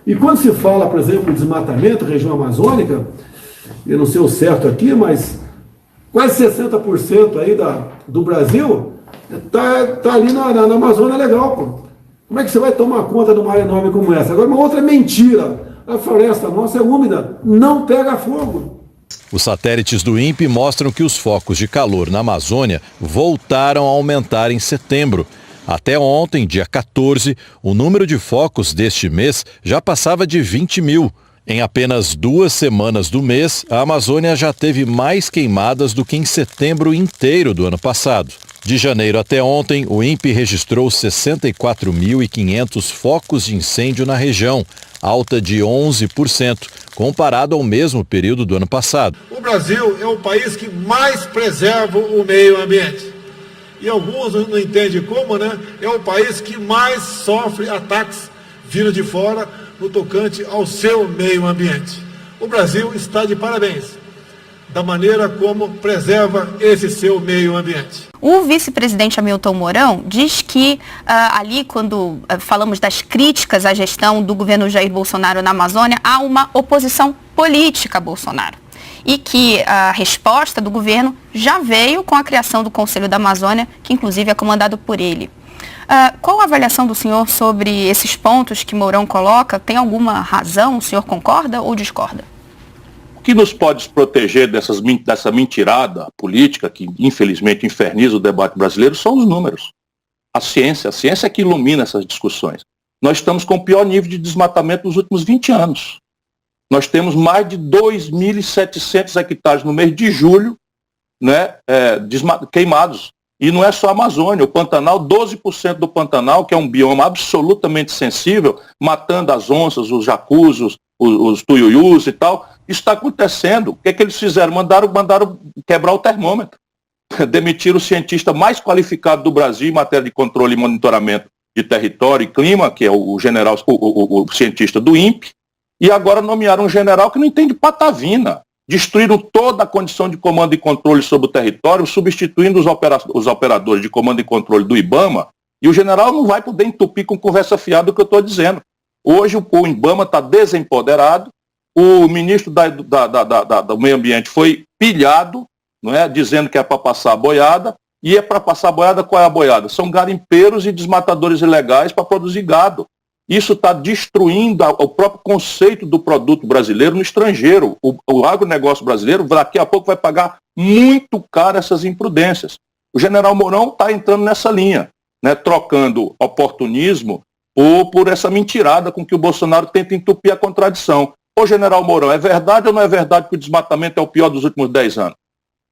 E quando se fala, por exemplo, de desmatamento, região amazônica, eu não sei o certo aqui, mas quase 60% aí do Brasil tá ali na Amazônia legal, pô. Como é que você vai tomar conta de uma área enorme como essa? Agora, uma outra mentira. A floresta nossa é úmida, não pega fogo. Os satélites do INPE mostram que os focos de calor na Amazônia voltaram a aumentar em setembro. Até ontem, dia 14, o número de focos deste mês já passava de 20 mil. Em apenas 2 semanas do mês, a Amazônia já teve mais queimadas do que em setembro inteiro do ano passado. De janeiro até ontem, o INPE registrou 64.500 focos de incêndio na região, alta de 11%, comparado ao mesmo período do ano passado. O Brasil é o país que mais preserva o meio ambiente. E alguns não entendem como, né? É o país que mais sofre ataques vindo de fora no tocante ao seu meio ambiente. O Brasil está de parabéns da maneira como preserva esse seu meio ambiente. O vice-presidente Hamilton Mourão diz que ali, quando falamos das críticas à gestão do governo Jair Bolsonaro na Amazônia, há uma oposição política a Bolsonaro. E que a resposta do governo já veio com a criação do Conselho da Amazônia, que inclusive é comandado por ele. Qual a avaliação do senhor sobre esses pontos que Mourão coloca? Tem alguma razão? O senhor concorda ou discorda? O que nos pode proteger dessa mentirada política que, infelizmente, inferniza o debate brasileiro são os números. A ciência é que ilumina essas discussões. Nós estamos com o pior nível de desmatamento dos últimos 20 anos. Nós temos mais de 2.700 hectares no mês de julho, né, queimados. E não é só a Amazônia, o Pantanal, 12% do Pantanal, que é um bioma absolutamente sensível, matando as onças, os jacus, os tuiuius e tal. Isso está acontecendo. O que é que eles fizeram? Mandaram quebrar o termômetro. Demitiram o cientista mais qualificado do Brasil em matéria de controle e monitoramento de território e clima, que é o cientista do INPE, e agora nomearam um general que não entende patavina. Destruíram toda a condição de comando e controle sobre o território, substituindo os operadores de comando e controle do IBAMA, e o general não vai poder entupir com conversa fiada o que eu estou dizendo. Hoje o IBAMA está desempoderado, o ministro do Meio Ambiente foi pilhado, não é, dizendo que é para passar a boiada, e é para passar a boiada. Qual é a boiada? São garimpeiros e desmatadores ilegais para produzir gado. Isso está destruindo o próprio conceito do produto brasileiro no estrangeiro. O agronegócio brasileiro daqui a pouco vai pagar muito caro essas imprudências. O general Mourão está entrando nessa linha, né, trocando oportunismo por essa mentirada com que o Bolsonaro tenta entupir a contradição. Ô general Mourão, é verdade ou não é verdade que o desmatamento é o pior dos últimos 10 anos?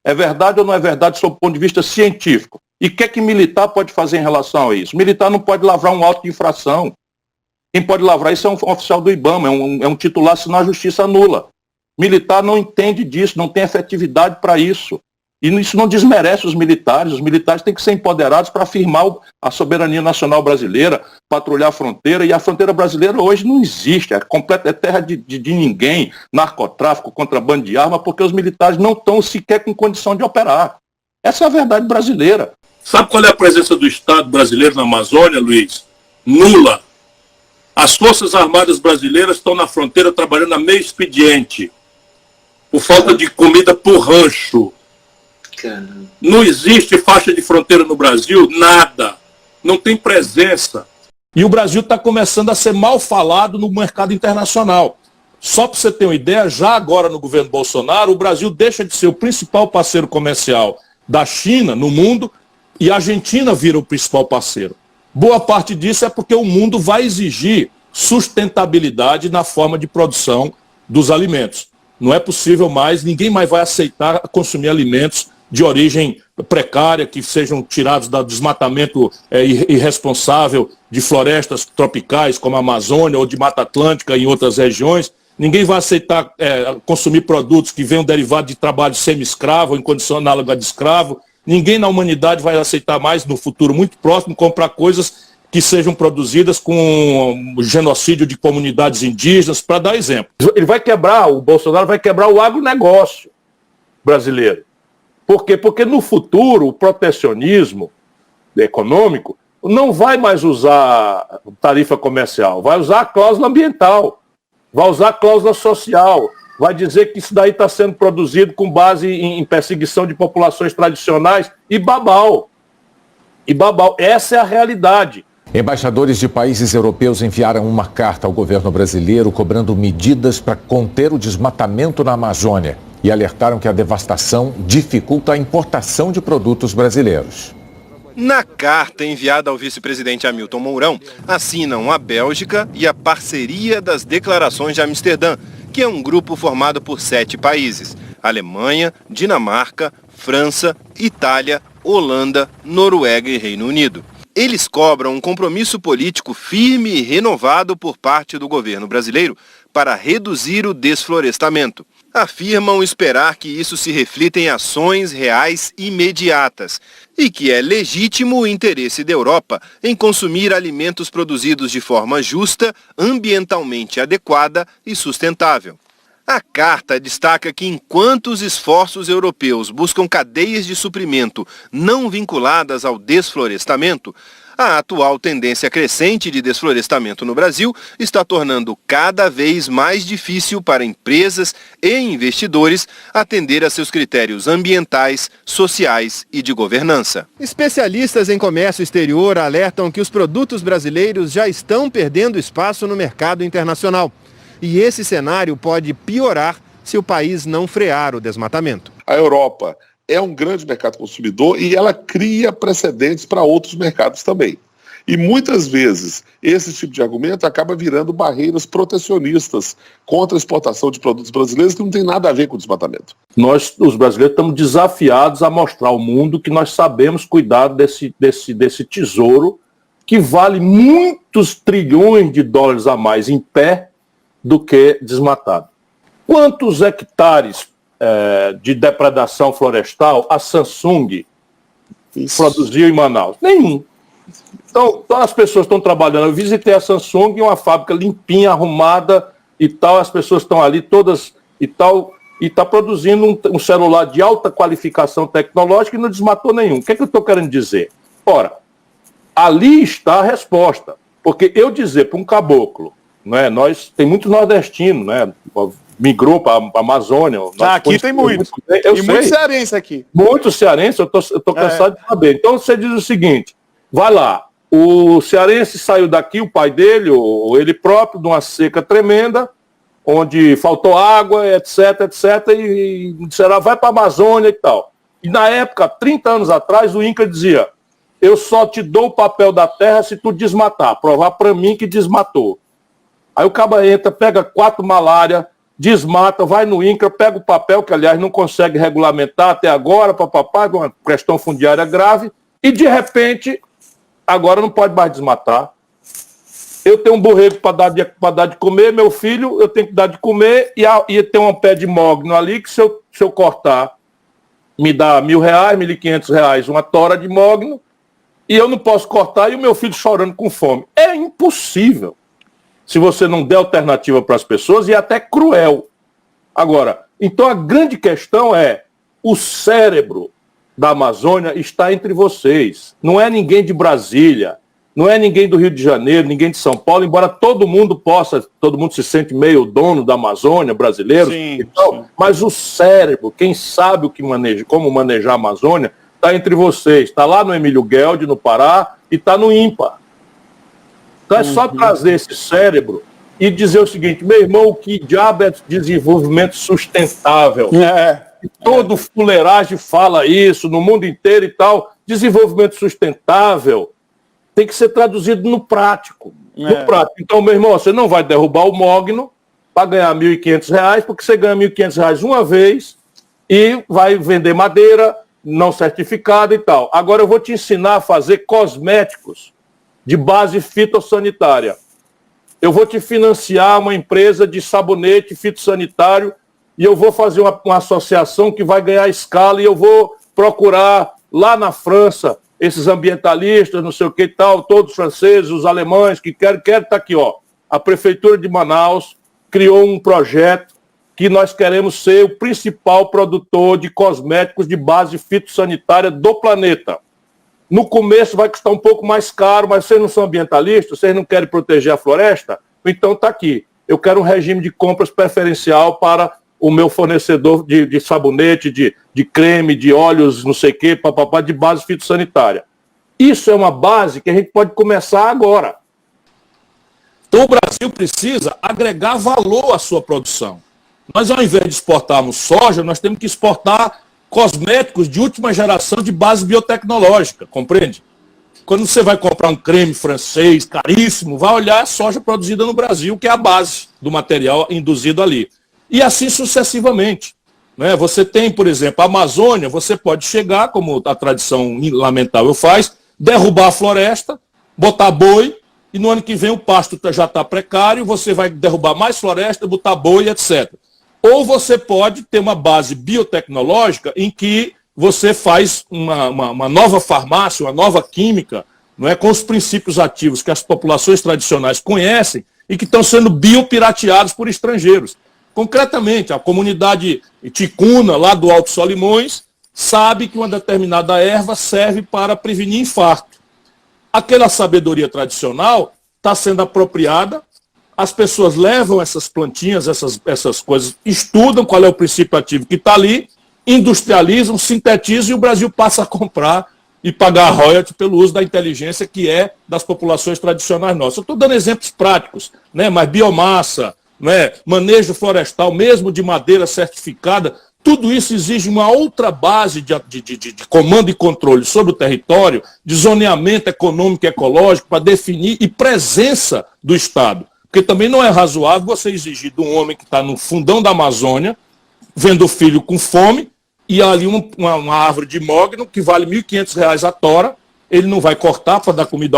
É verdade ou não é verdade sob o ponto de vista científico? E o que é que militar pode fazer em relação a isso? Militar não pode lavrar um auto de infração. Quem pode lavrar isso é um oficial do IBAMA, é um titular, senão a justiça anula. Militar não entende disso, não tem efetividade para isso. E isso não desmerece os militares têm que ser empoderados para afirmar a soberania nacional brasileira, patrulhar a fronteira, e a fronteira brasileira hoje não existe, é terra de ninguém, narcotráfico, contrabando de arma, porque os militares não estão sequer com condição de operar. Essa é a verdade brasileira. Sabe qual é a presença do Estado brasileiro na Amazônia, Luiz? Nula. As Forças Armadas brasileiras estão na fronteira trabalhando a meio expediente, por falta de comida por rancho. Caramba. Não existe faixa de fronteira no Brasil, nada. Não tem presença. E o Brasil está começando a ser mal falado no mercado internacional. Só para você ter uma ideia, já agora no governo Bolsonaro, o Brasil deixa de ser o principal parceiro comercial da China no mundo e a Argentina vira o principal parceiro. Boa parte disso é porque o mundo vai exigir sustentabilidade na forma de produção dos alimentos. Não é possível mais, ninguém mais vai aceitar consumir alimentos de origem precária, que sejam tirados do desmatamento irresponsável de florestas tropicais, como a Amazônia, ou de Mata Atlântica em outras regiões. Ninguém vai aceitar consumir produtos que venham derivados de trabalho semi-escravo, em condição análoga de escravo. Ninguém na humanidade vai aceitar mais, no futuro muito próximo, comprar coisas que sejam produzidas com genocídio de comunidades indígenas, para dar exemplo. O Bolsonaro vai quebrar o agronegócio brasileiro. Por quê? Porque no futuro o protecionismo econômico não vai mais usar tarifa comercial, vai usar a cláusula ambiental. vai usar cláusula social, vai dizer que isso daí está sendo produzido com base em perseguição de populações tradicionais e babau. E babau, essa é a realidade. Embaixadores de países europeus enviaram uma carta ao governo brasileiro cobrando medidas para conter o desmatamento na Amazônia e alertaram que a devastação dificulta a importação de produtos brasileiros. Na carta enviada ao vice-presidente Hamilton Mourão, assinam a Bélgica e a Parceria das Declarações de Amsterdã, que é um grupo formado por 7 países: Alemanha, Dinamarca, França, Itália, Holanda, Noruega e Reino Unido. Eles cobram um compromisso político firme e renovado por parte do governo brasileiro para reduzir o desflorestamento. Afirmam esperar que isso se reflita em ações reais imediatas e que é legítimo o interesse da Europa em consumir alimentos produzidos de forma justa, ambientalmente adequada e sustentável. A carta destaca que enquanto os esforços europeus buscam cadeias de suprimento não vinculadas ao desflorestamento, a atual tendência crescente de desflorestamento no Brasil está tornando cada vez mais difícil para empresas e investidores atender a seus critérios ambientais, sociais e de governança. Especialistas em comércio exterior alertam que os produtos brasileiros já estão perdendo espaço no mercado internacional. E esse cenário pode piorar se o país não frear o desmatamento. A Europa é um grande mercado consumidor e ela cria precedentes para outros mercados também. E muitas vezes esse tipo de argumento acaba virando barreiras protecionistas contra a exportação de produtos brasileiros que não tem nada a ver com o desmatamento. Nós, os brasileiros, estamos desafiados a mostrar ao mundo que nós sabemos cuidar desse tesouro que vale muitos trilhões de dólares a mais em pé do que desmatado. Quantos hectares de depredação florestal a Samsung produziu em Manaus? Nenhum. Então as pessoas estão trabalhando. Eu visitei a Samsung, uma fábrica limpinha, arrumada e tal, as pessoas estão ali todas e tal, e está produzindo um celular de alta qualificação tecnológica e não desmatou nenhum. O que é que eu estou querendo dizer? Ora, ali está a resposta. Porque eu dizer para um caboclo, né, tem muitos nordestinos, né, migrou para a Amazônia. Aqui tem muito. E muitos cearenses aqui. Muitos cearenses, eu estou cansado de saber. Então você diz o seguinte, vai lá, o cearense saiu daqui, o pai dele, ou ele próprio, de uma seca tremenda, onde faltou água, etc, e disseram, vai para a Amazônia e tal. E na época, 30 anos atrás, o INCRA dizia, eu só te dou o papel da terra se tu desmatar, provar para mim que desmatou. Aí o caba entra, pega 4 malária, desmata, vai no INCRA, pega o papel, que aliás não consegue regulamentar até agora, papapá, uma questão fundiária grave, e de repente, agora não pode mais desmatar. Eu tenho um borrego para dar de comer, meu filho, eu tenho que dar de comer, e tem um pé de mogno ali, que se eu cortar, me dá R$1.000, R$1.500, uma tora de mogno, e eu não posso cortar, e o meu filho chorando com fome. É impossível. Se você não der alternativa para as pessoas, e é até cruel. Agora, então a grande questão é, o cérebro da Amazônia está entre vocês. Não é ninguém de Brasília, não é ninguém do Rio de Janeiro, ninguém de São Paulo, embora todo mundo se sente meio dono da Amazônia, brasileiro, sim, sim. Mas o cérebro, quem sabe como manejar a Amazônia, está entre vocês. Está lá no Emílio Gueldi, no Pará, e está no INPA. Então é só trazer esse cérebro e dizer o seguinte, meu irmão, o que diabo é desenvolvimento sustentável? Todo fuleiragem fala isso no mundo inteiro e tal. Desenvolvimento sustentável tem que ser traduzido no prático. No prático. Então, meu irmão, você não vai derrubar o mogno para ganhar R$1.500, porque você ganha R$1.500 uma vez e vai vender madeira não certificada e tal. Agora eu vou te ensinar a fazer cosméticos de base fitossanitária. Eu vou te financiar uma empresa de sabonete fitossanitário e eu vou fazer uma associação que vai ganhar escala e eu vou procurar lá na França esses ambientalistas, não sei o que e tal, todos os franceses, os alemães que querem estar aqui, ó. A Prefeitura de Manaus criou um projeto que nós queremos ser o principal produtor de cosméticos de base fitossanitária do planeta. No começo vai custar um pouco mais caro, mas vocês não são ambientalistas, vocês não querem proteger a floresta? Então está aqui. eu quero um regime de compras preferencial para o meu fornecedor de sabonete, de creme, de óleos, não sei o quê, papapá, de base fitossanitária. Isso é uma base que a gente pode começar agora. Então o Brasil precisa agregar valor à sua produção. Nós, ao invés de exportarmos soja, nós temos que exportar cosméticos de última geração de base biotecnológica, compreende? Quando você vai comprar um creme francês caríssimo, vai olhar a soja produzida no Brasil, que é a base do material induzido ali. E assim sucessivamente. Né? Você tem, por exemplo, a Amazônia, você pode chegar, como a tradição lamentável faz, derrubar a floresta, botar boi, e no ano que vem o pasto já está precário, você vai derrubar mais floresta, botar boi, etc. Ou você pode ter uma base biotecnológica em que você faz uma nova farmácia, uma nova química, não é, com os princípios ativos que as populações tradicionais conhecem e que estão sendo biopirateados por estrangeiros. Concretamente, a comunidade ticuna, lá do Alto Solimões, sabe que uma determinada erva serve para prevenir infarto. Aquela sabedoria tradicional está sendo apropriada, as pessoas levam essas plantinhas, essas coisas, estudam qual é o princípio ativo que está ali, industrializam, sintetizam e o Brasil passa a comprar e pagar royalty pelo uso da inteligência que é das populações tradicionais nossas. Eu estou dando exemplos práticos, né? Mas biomassa, né? Manejo florestal, mesmo de madeira certificada, tudo isso exige uma outra base de comando e controle sobre o território, de zoneamento econômico e ecológico para definir e presença do Estado. Porque também não é razoável você exigir de um homem que está no fundão da Amazônia, vendo o filho com fome, e ali uma árvore de mogno que vale R$ 1.500 a tora, ele não vai cortar para dar comida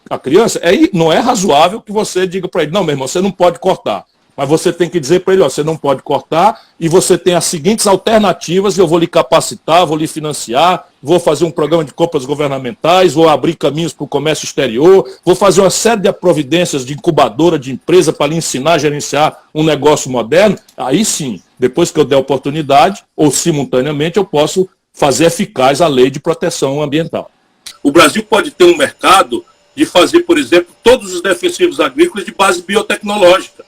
à criança. Não é razoável que você diga para ele, não, meu irmão, você não pode cortar. Mas você tem que dizer para ele, ó, você não pode cortar e você tem as seguintes alternativas, eu vou lhe capacitar, vou lhe financiar, vou fazer um programa de compras governamentais, vou abrir caminhos para o comércio exterior, vou fazer uma série de providências de incubadora, de empresa para lhe ensinar a gerenciar um negócio moderno. Aí sim, depois que eu der oportunidade, ou simultaneamente, eu posso fazer eficaz a lei de proteção ambiental. O Brasil pode ter um mercado de fazer, por exemplo, todos os defensivos agrícolas de base biotecnológica.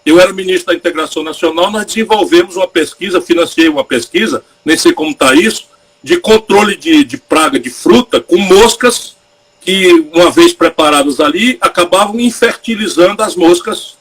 Eu era ministro da Integração Nacional, nós desenvolvemos uma pesquisa, financiei uma pesquisa, nem sei como está isso, de controle de praga de fruta com moscas que, uma vez preparadas ali, acabavam infertilizando as moscas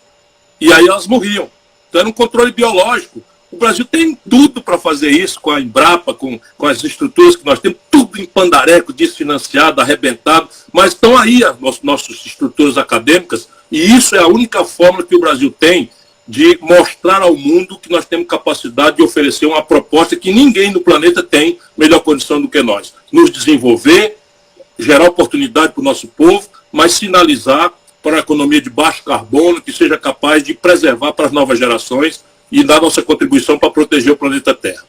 e aí elas morriam. Então era um controle biológico. O Brasil tem tudo para fazer isso, com a Embrapa, com as estruturas que nós temos, tudo em pandareco, desfinanciado, arrebentado, mas estão aí as nossas estruturas acadêmicas, e isso é a única forma que o Brasil tem de mostrar ao mundo que nós temos capacidade de oferecer uma proposta que ninguém no planeta tem melhor condição do que nós. Nos desenvolver, gerar oportunidade para o nosso povo, mas sinalizar para a economia de baixo carbono que seja capaz de preservar para as novas gerações e dar nossa contribuição para proteger o planeta Terra.